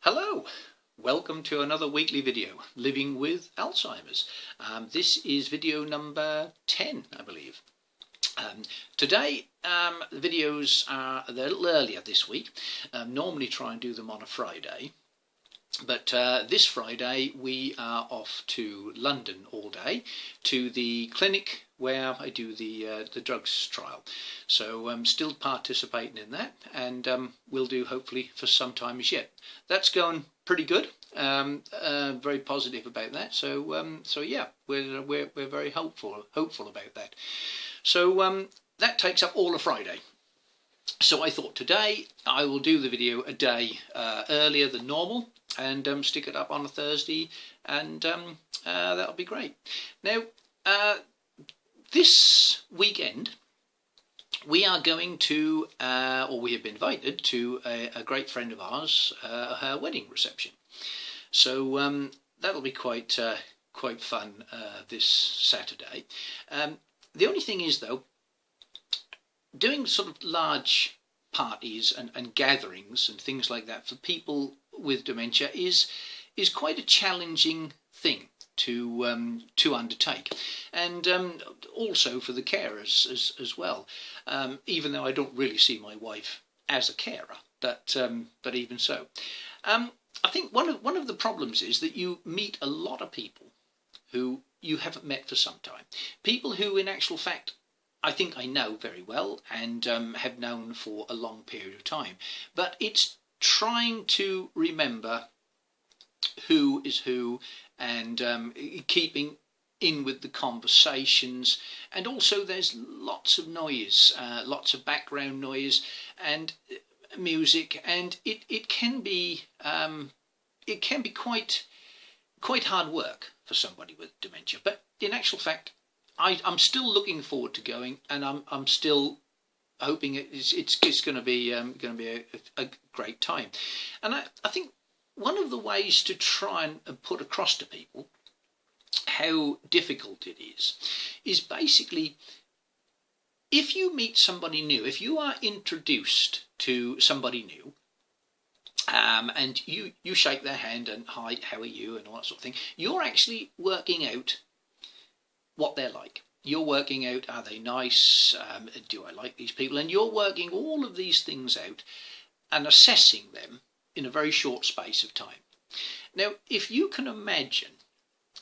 Hello, welcome to another weekly video, Living with Alzheimer's. This is video number 10, I believe. Today, the videos are a little earlier this week. Normally try and do them on a Friday, but this Friday we are off to London all day to the clinic where I do the drugs trial. So I'm still participating in that, and will do hopefully for some time as yet. That's going pretty good. Very positive about that. So yeah, we're very hopeful about that. So that takes up all of Friday. So I thought today I will do the video a day earlier than normal and stick it up on a Thursday, and that'll be great. Now, this weekend we are going to, or we have been invited to a great friend of ours, her wedding reception. So that'll be quite fun this Saturday. The only thing is, though, doing sort of large parties and gatherings and things like that for people with dementia is quite a challenging thing to undertake, and also for the carers as well. Even though I don't really see my wife as a carer, but even so, I think one of the problems is that you meet a lot of people who you haven't met for some time. People who, in actual fact, I think I know very well and have known for a long period of time. But it's trying to remember who is who, and keeping in with the conversations. And also there's lots of noise, lots of background noise and music, and it can be quite hard work for somebody with dementia. But in actual fact, I'm still looking forward to going, and I'm still hoping it's going to be a great time. And I think one of the ways to try and put across to people how difficult it is basically, if you meet somebody new, if you are introduced to somebody new, and you shake their hand and hi, how are you, and all that sort of thing, you're actually working out what they're like. You're working out, are they nice? Do I like these people? And you're working all of these things out and assessing them in a very short space of time. Now, if you can imagine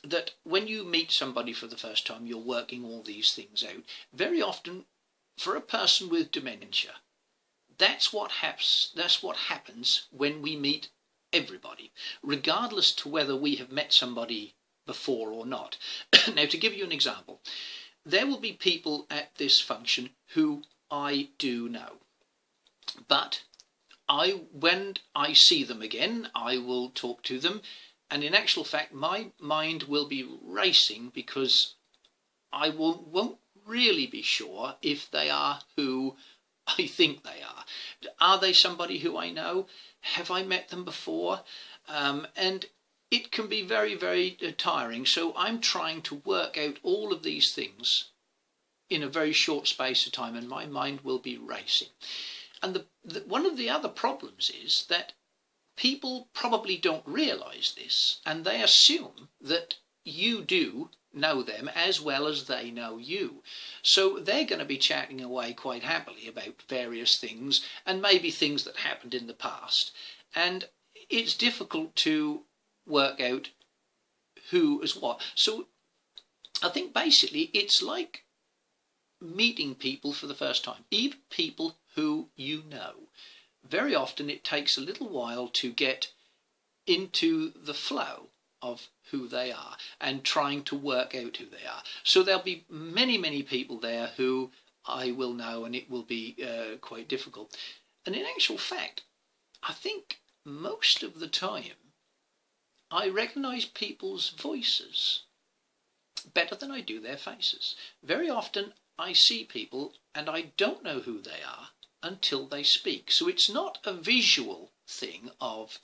that when you meet somebody for the first time, you're working all these things out, very often for a person with dementia, that's what happens when we meet everybody, regardless to whether we have met somebody before or not. Now, to give you an example, there will be people at this function who I do know, but when I see them again, I will talk to them, and in actual fact my mind will be racing, because I won't really be sure if they are who I think they are. Are they somebody who I know? Have I met them before? And it can be very, very tiring. So I'm trying to work out all of these things in a very short space of time, and my mind will be racing. And one of the other problems is that people probably don't realise this, and they assume that you do know them as well as they know you. So they're going to be chatting away quite happily about various things, and maybe things that happened in the past. And it's difficult to work out who is what. So I think basically it's like meeting people for the first time, even people who you know. Very often it takes a little while to get into the flow of who they are and trying to work out who they are. So there'll be many people there who I will know, and it will be quite difficult. And in actual fact, I think most of the time I recognise people's voices better than I do their faces. Very often I see people and I don't know who they are until they speak. So it's not a visual thing of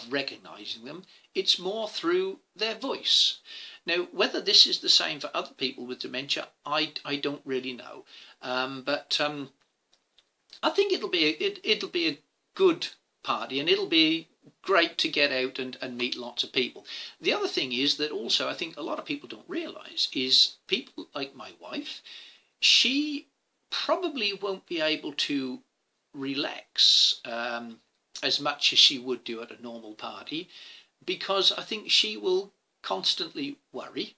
recognising them, it's more through their voice. Now, whether this is the same for other people with dementia, I don't really know. But I think it'll be a good party, and it'll be great to get out and meet lots of people. The other thing is that also I think a lot of people don't realise is people like my wife, she probably won't be able to relax as much as she would do at a normal party, because I think she will constantly worry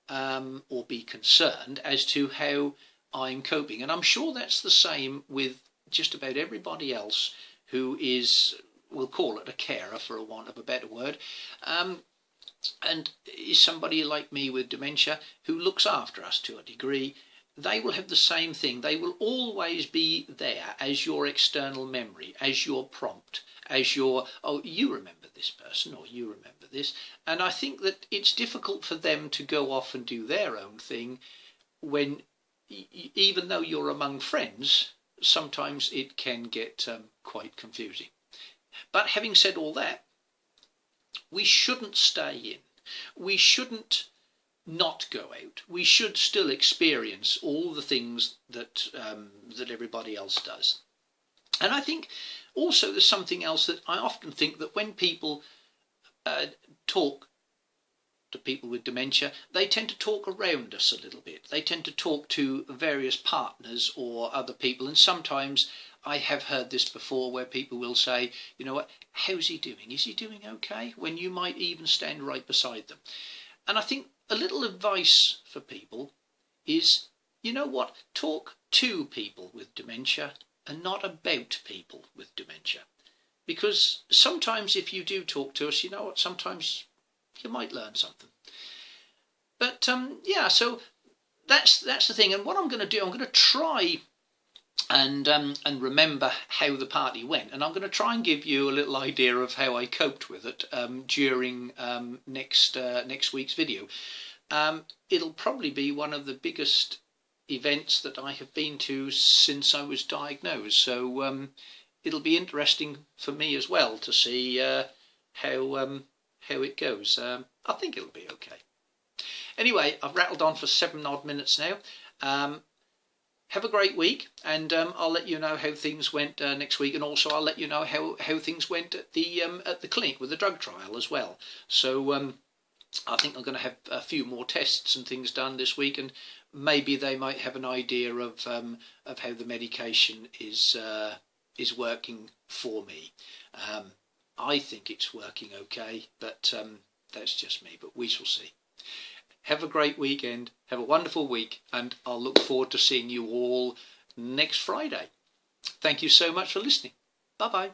or be concerned as to how I'm coping. And I'm sure that's the same with just about everybody else who is, we'll call it a carer for a want of a better word, and is somebody like me with dementia who looks after us to a degree. They will have the same thing. They will always be there as your external memory, as your prompt, as your, oh, you remember this person, or you remember this. And I think that it's difficult for them to go off and do their own thing when, even though you're among friends, sometimes it can get quite confusing. But having said all that, we shouldn't stay in. We shouldn't not go out. We should still experience all the things that that everybody else does. And I think also there's something else that I often think, that when people talk to people with dementia, they tend to talk around us a little bit. They tend to talk to various partners or other people, and sometimes I have heard this before where people will say, you know what, how's he doing? Is he doing okay? When you might even stand right beside them. And I think a little advice for people is, you know what, talk to people with dementia and not about people with dementia. Because sometimes if you do talk to us, you know what, sometimes you might learn something. But yeah, so that's the thing. And what I'm going to do, I'm going to try and remember how the party went, and I'm going to try and give you a little idea of how I coped with it during next week's video. It'll probably be one of the biggest events that I have been to since I was diagnosed, so it'll be interesting for me as well to see how it goes. I think it'll be okay. Anyway, I've rattled on for 7 odd minutes now. Have a great week, and I'll let you know how things went next week, and also I'll let you know how things went at the clinic with the drug trial as well. So I think I'm going to have a few more tests and things done this week, and maybe they might have an idea of how the medication is working for me. I think it's working okay, but that's just me. But we shall see. Have a great weekend, have a wonderful week, and I'll look forward to seeing you all next Friday. Thank you so much for listening. Bye-bye.